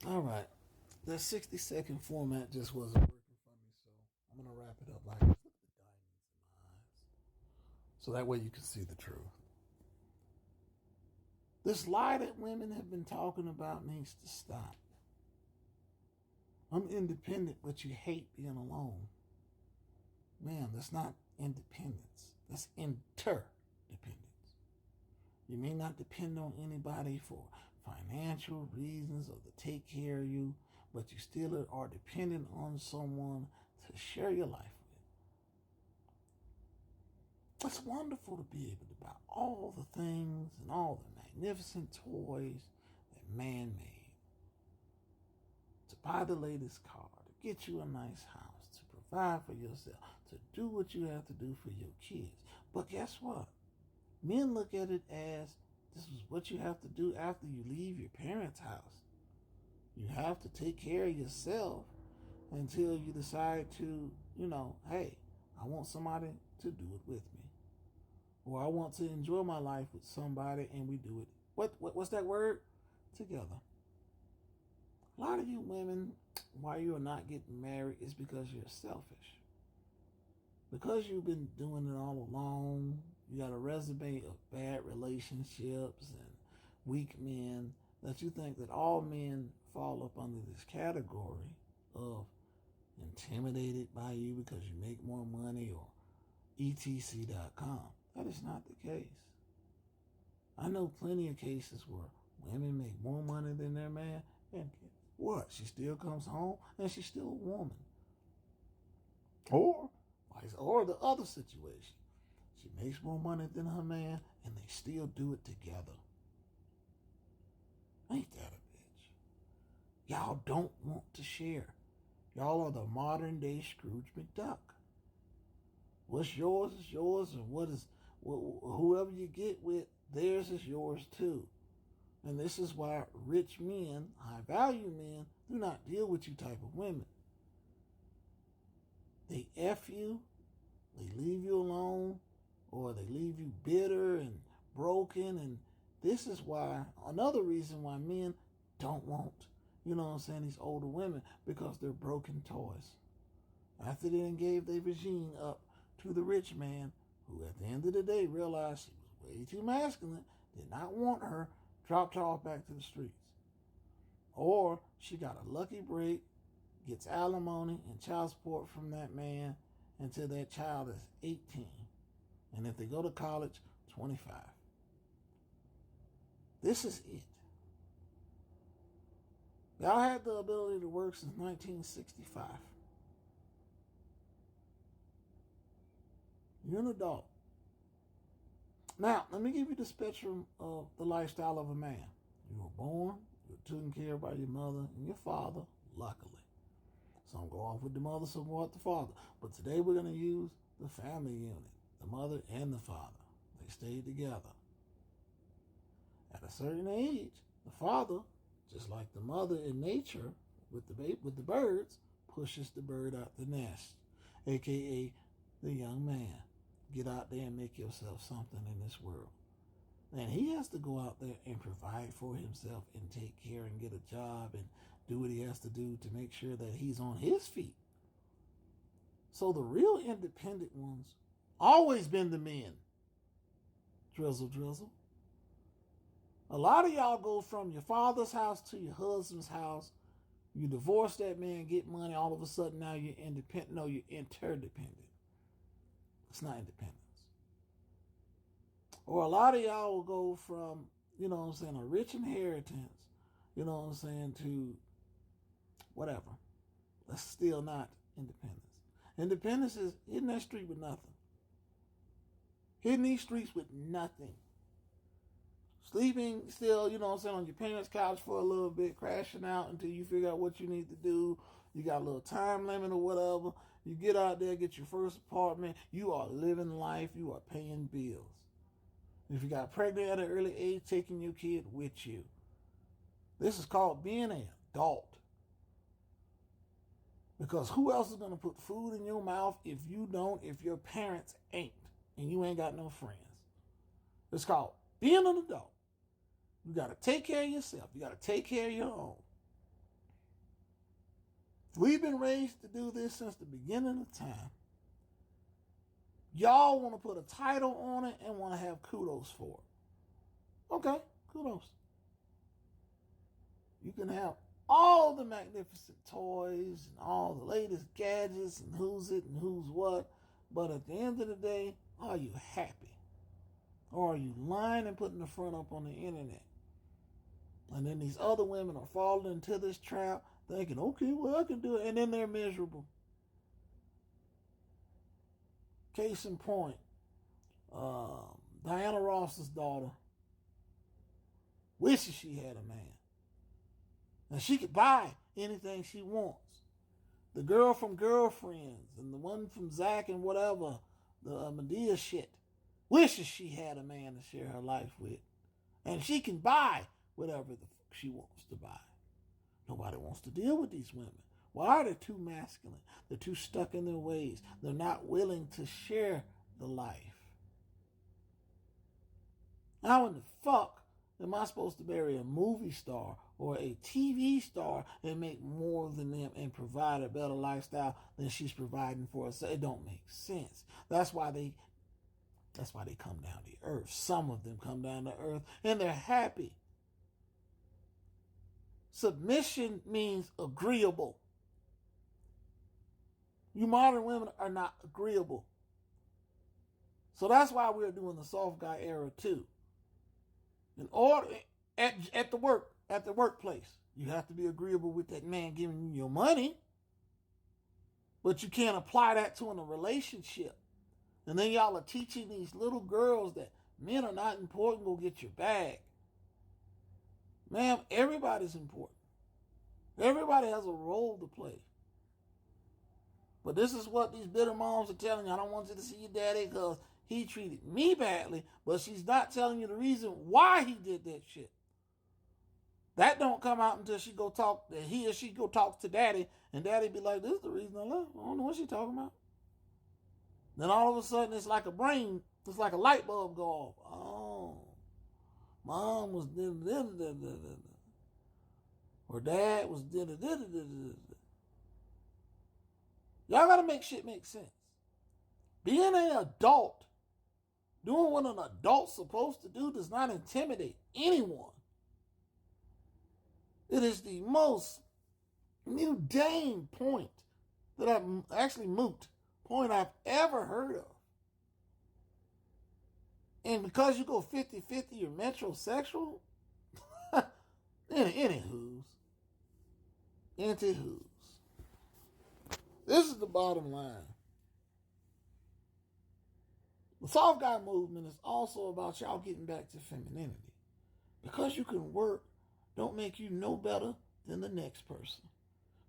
All right. That 60-second format just wasn't working for me, so I'm going to wrap it up like this. Look at the diamonds in my eyes. So that way you can see the truth. This lie that women have been talking about needs to stop. I'm independent, but you hate being alone. Man, that's not independence. That's interdependence. You may not depend on anybody for financial reasons or to take care of you, but you still are dependent on someone to share your life with. It's wonderful to be able to buy all the things and all the magnificent toys that man made. To buy the latest car, to get you a nice house, to provide for yourself, to do what you have to do for your kids. But guess what? Men look at it as this is what you have to do after you leave your parents' house. You have to take care of yourself until you decide to, hey, I want somebody to do it with me. Or I want to enjoy my life with somebody and we do it. What's that word? Together. A lot of you women, why you are not getting married is because you're selfish. Because you've been doing it all alone, you got a resume of bad relationships and weak men, that you think that all men fall up under this category of intimidated by you because you make more money or etc.com. That is not the case. I know plenty of cases where women make more money than their man, and what? She still comes home and she's still a woman. Or the other situation. She makes more money than her man and they still do it together. Ain't that a bitch? Y'all don't want to share. Y'all are the modern day Scrooge McDuck. What's yours is yours, and whoever you get with, theirs is yours too. And this is why rich men, high value men, do not deal with you type of women. They F you, they leave you alone, or they leave you bitter and broken. And this is why, another reason why men don't want, these older women, because they're broken toys. After they gave their regime up to the rich man, who at the end of the day realized she was way too masculine, did not want her, dropped her off back to the streets. Or she got a lucky break, gets alimony and child support from that man until that child is 18. And if they go to college, 25. This is it. Y'all had the ability to work since 1965. You're an adult. Now, let me give you the spectrum of the lifestyle of a man. You were born, you were taken care of by your mother and your father, luckily. Some go off with the mother, some go off with the father. But today we're going to use the family unit, the mother and the father. They stayed together. At a certain age, the father, just like the mother in nature with the birds, pushes the bird out the nest, aka the young man. Get out there and make yourself something in this world. And he has to go out there and provide for himself and take care and get a job and do what he has to do to make sure that he's on his feet. So the real independent ones always been the men. Drizzle, drizzle. A lot of y'all go from your father's house to your husband's house. You divorce that man, get money, all of a sudden now you're independent. No, you're interdependent. It's not independence. Or a lot of y'all will go from, a rich inheritance, to whatever. That's still not independence. Independence is hitting that street with nothing. Hitting these streets with nothing. Sleeping still, on your parents' couch for a little bit, crashing out until you figure out what you need to do. You got a little time limit or whatever. You get out there, get your first apartment. You are living life. You are paying bills. If you got pregnant at an early age, taking your kid with you. This is called being an adult. Because who else is going to put food in your mouth if you don't, if your parents ain't, and you ain't got no friends? It's called being an adult. You got to take care of yourself. You got to take care of your own. We've been raised to do this since the beginning of time. Y'all want to put a title on it and want to have kudos for it. Okay, kudos. You can have all the magnificent toys and all the latest gadgets and who's it and who's what, but at the end of the day, are you happy? Or are you lying and putting the front up on the internet? And then these other women are falling into this trap thinking, okay, well, I can do it. And then they're miserable. Case in point, Diana Ross's daughter wishes she had a man. And she could buy anything she wants. The girl from Girlfriends and the one from Zach and whatever, the Medea shit, wishes she had a man to share her life with. And she can buy whatever she wants to buy. Nobody wants to deal with these women. Why are they too masculine? They're too stuck in their ways. They're not willing to share the life. How in the fuck am I supposed to marry a movie star or a TV star and make more than them and provide a better lifestyle than she's providing for us? It don't make sense. That's why they come down to earth. Some of them come down to earth and they're happy. Submission means agreeable. You modern women are not agreeable. So that's why we're doing the soft guy era too. In order at the workplace, you have to be agreeable with that man giving you your money, but you can't apply that to in a relationship. And then y'all are teaching these little girls that men are not important. Go get your bag, ma'am. Everybody's important. Everybody has a role to play. But this is what these bitter moms are telling you. I don't want you to see your daddy because he treated me badly. But she's not telling you the reason why he did that shit. That don't come out until he or she go talk to daddy. And daddy be like, this is the reason I left. I don't know what she talking about. Then all of a sudden it's like it's like a light bulb go off. Oh, mom was or dad was Y'all gotta make shit make sense. Being an adult, doing what an adult's supposed to do, does not intimidate anyone. It is the most mundane point that moot point I've ever heard of. And because you go 50-50, you're metrosexual? Anywho's. This is the bottom line. The soft guy movement is also about y'all getting back to femininity. Because you can work, don't make you no better than the next person.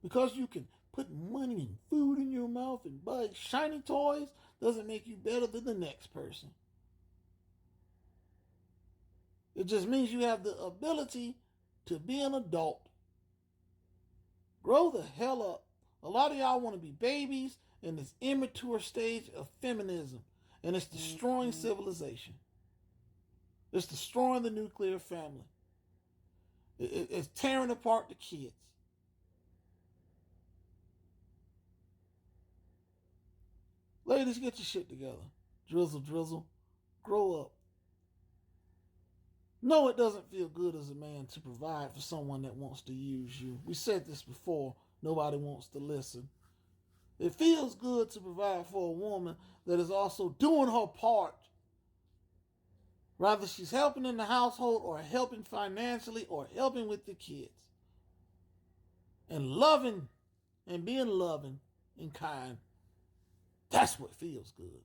Because you can put money and food in your mouth and buy shiny toys, doesn't make you better than the next person. It just means you have the ability to be an adult. Grow the hell up. A lot of y'all want to be babies in this immature stage of feminism. And it's destroying civilization. It's destroying the nuclear family. It's tearing apart the kids. Ladies, get your shit together. Drizzle. Grow up. No, it doesn't feel good as a man to provide for someone that wants to use you. We said this before. Nobody wants to listen. It feels good to provide for a woman that is also doing her part. Rather she's helping in the household or helping financially or helping with the kids. And loving and being loving and kind. That's what feels good.